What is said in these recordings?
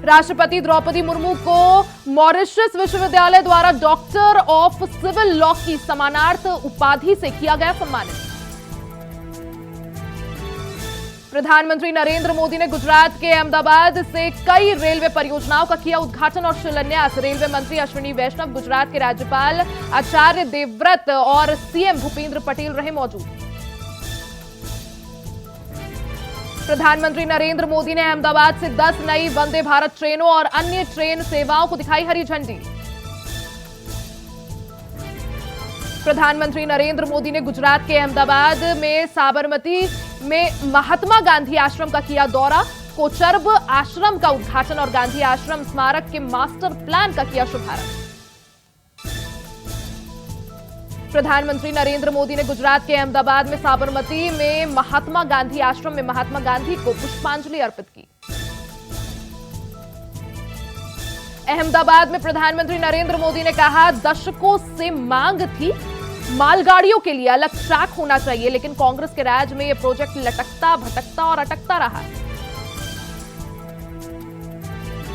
राष्ट्रपति द्रौपदी मुर्मू को मॉरिशस विश्वविद्यालय द्वारा डॉक्टर ऑफ सिविल लॉ की समानार्थ उपाधि से किया गया सम्मानित। प्रधानमंत्री नरेंद्र मोदी ने गुजरात के अहमदाबाद से कई रेलवे परियोजनाओं का किया उद्घाटन और शिलान्यास। रेलवे मंत्री अश्विनी वैष्णव, गुजरात के राज्यपाल आचार्य देवव्रत और सीएम भूपेंद्र पटेल रहे मौजूद। प्रधानमंत्री नरेंद्र मोदी ने अहमदाबाद से 10 नई वंदे भारत ट्रेनों और अन्य ट्रेन सेवाओं को दिखाई हरी झंडी। प्रधानमंत्री नरेंद्र मोदी ने गुजरात के अहमदाबाद में साबरमती में महात्मा गांधी आश्रम का किया दौरा। कोचरब आश्रम का उद्घाटन और गांधी आश्रम स्मारक के मास्टर प्लान का किया शुभारंभ। प्रधानमंत्री नरेंद्र मोदी ने गुजरात के अहमदाबाद में साबरमती में महात्मा गांधी आश्रम में महात्मा गांधी को पुष्पांजलि अर्पित की। अहमदाबाद में प्रधानमंत्री नरेंद्र मोदी ने कहा, दशकों से मांग थी मालगाड़ियों के लिए अलग ट्रैक होना चाहिए, लेकिन कांग्रेस के राज में यह प्रोजेक्ट लटकता, भटकता और अटकता रहा।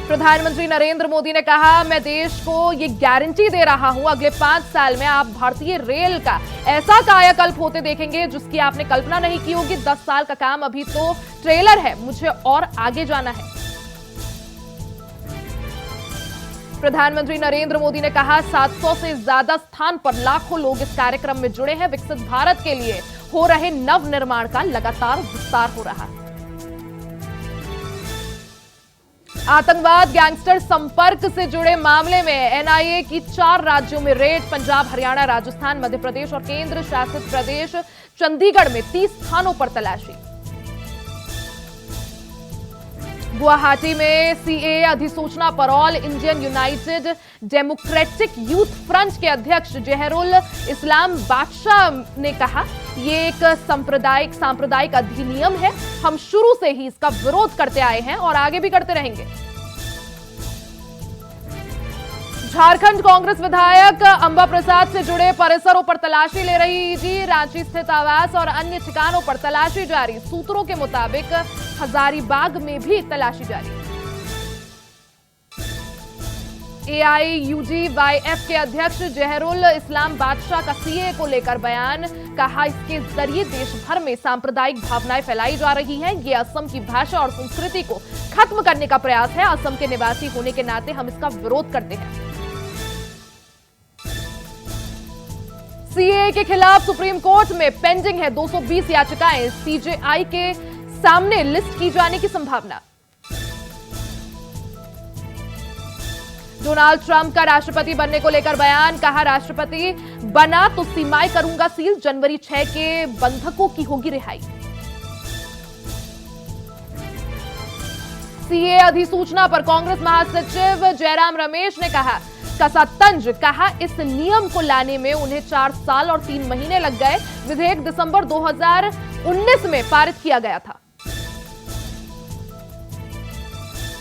प्रधानमंत्री नरेंद्र मोदी ने कहा, मैं देश को यह गारंटी दे रहा हूं, अगले 5 साल में आप भारतीय रेल का ऐसा कायाकल्प होते देखेंगे जिसकी आपने कल्पना नहीं की होगी। 10 साल का काम अभी तो ट्रेलर है, मुझे और आगे जाना है। प्रधानमंत्री नरेंद्र मोदी ने कहा, 700 से ज्यादा स्थान पर लाखों लोग इस कार्यक्रम में जुड़े हैं। विकसित भारत के लिए हो रहे नव निर्माण का लगातार विस्तार हो रहा है। आतंकवाद गैंगस्टर संपर्क से जुड़े मामले में एनआईए की 4 राज्यों में रेड। पंजाब, हरियाणा, राजस्थान, मध्य प्रदेश और केंद्र शासित प्रदेश चंडीगढ़ में 30 स्थानों पर तलाशी। गुवाहाटी में सीएए अधिसूचना पर all Indian United democratic youth front के अध्यक्ष जहरुल इस्लाम बादशाह ने कहा, ये एक सांप्रदायिक अधिनियम है। हम शुरू से ही इसका विरोध करते आए हैं और आगे भी करते रहेंगे। झारखंड कांग्रेस विधायक अंबा प्रसाद से जुड़े परिसरों पर तलाशी ले रही ईडी। रांची स्थित आवास और अन्य ठिकानों पर तलाशी जारी। सूत्रों के मुताबिक हजारीबाग में भी तलाशी जारी। एआईयूडीवाईएफ के अध्यक्ष जहरुल इस्लाम बादशाह का सीए को लेकर बयान। कहा, इसके जरिए देश भर में सांप्रदायिक भावनाएं फैलाई जा रही हैं। ये असम की भाषा और संस्कृति को खत्म करने का प्रयास है। असम के निवासी होने के नाते हम इसका विरोध करते हैं। सीएए के खिलाफ सुप्रीम कोर्ट में पेंडिंग है 220 याचिकाएं। सीजेआई के सामने लिस्ट की जाने की संभावना। डोनाल्ड ट्रंप का राष्ट्रपति बनने को लेकर बयान। कहा, राष्ट्रपति बना तो सीमाएं करूंगा सील। जनवरी 6 के बंधकों की होगी रिहाई। सीएए अधिसूचना पर कांग्रेस महासचिव जयराम रमेश ने कहा, कसा तंज। कहा, इस नियम को लाने में उन्हें 4 साल और 3 महीने लग गए। विधेयक दिसंबर 2019 में पारित किया गया था।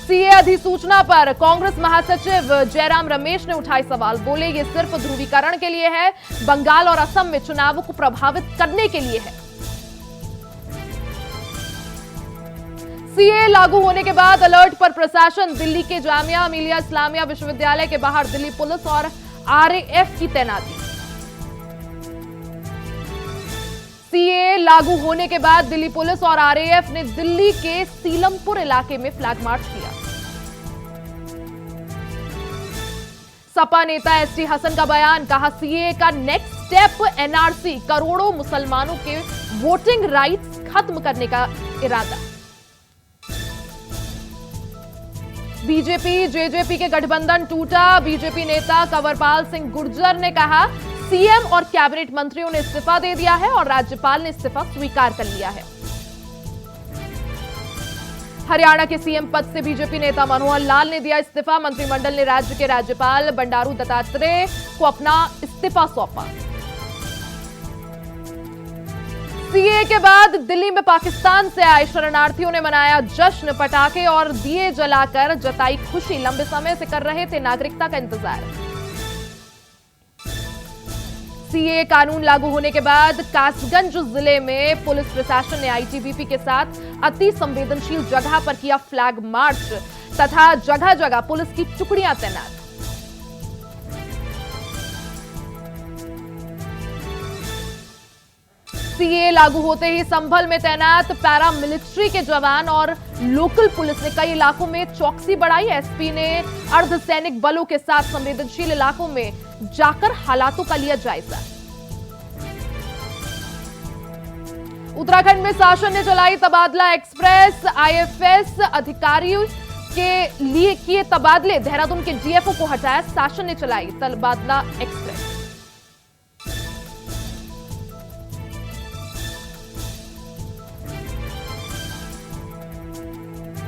सीए अधिसूचना पर कांग्रेस महासचिव जयराम रमेश ने उठाए सवाल। बोले, ये सिर्फ ध्रुवीकरण के लिए है, बंगाल और असम में चुनावों को प्रभावित करने के लिए है। सीए लागू होने के बाद अलर्ट पर प्रशासन। दिल्ली के जामिया मिलिया इस्लामिया विश्वविद्यालय के बाहर दिल्ली पुलिस और आरएएफ की तैनाती। सीए लागू होने के बाद दिल्ली पुलिस और आरएएफ ने दिल्ली के सीलमपुर इलाके में फ्लैग मार्च किया। सपा नेता एसटी हसन का बयान। कहा, सीए का नेक्स्ट स्टेप एनआरसी, करोड़ों मुसलमानों के वोटिंग राइट्स खत्म करने का इरादा। बीजेपी जेजेपी के गठबंधन टूटा। बीजेपी नेता कंवरपाल सिंह गुर्जर ने कहा, सीएम और कैबिनेट मंत्रियों ने इस्तीफा दे दिया है और राज्यपाल ने इस्तीफा स्वीकार कर लिया है। हरियाणा के सीएम पद से बीजेपी नेता मनोहर लाल ने दिया इस्तीफा। मंत्रिमंडल ने राज्य के राज्यपाल बंडारू दत्तात्रेय को अपना इस्तीफा सौंपा। सीए के बाद दिल्ली में पाकिस्तान से आए शरणार्थियों ने मनाया जश्न। पटाखे और दिए जलाकर जताई खुशी। लंबे समय से कर रहे थे नागरिकता का इंतजार। सीए कानून लागू होने के बाद कासगंज जिले में पुलिस प्रशासन ने आईटीबीपी के साथ अति संवेदनशील जगह पर किया फ्लैग मार्च। तथा जगह जगह पुलिस की टुकड़ियां तैनात। सीए लागू होते ही संभल में तैनात पैरामिलिट्री के जवान और लोकल पुलिस ने कई इलाकों में चौकसी बढ़ाई। एसपी ने अर्धसैनिक बलों के साथ संवेदनशील इलाकों में जाकर हालातों का लिया जायजा। उत्तराखंड में शासन ने चलाई तबादला एक्सप्रेस। आईएफएस अधिकारियों के लिए किए तबादले। देहरादून के डीएफओ को हटाया। शासन ने चलाई तबादला एक्सप्रेस।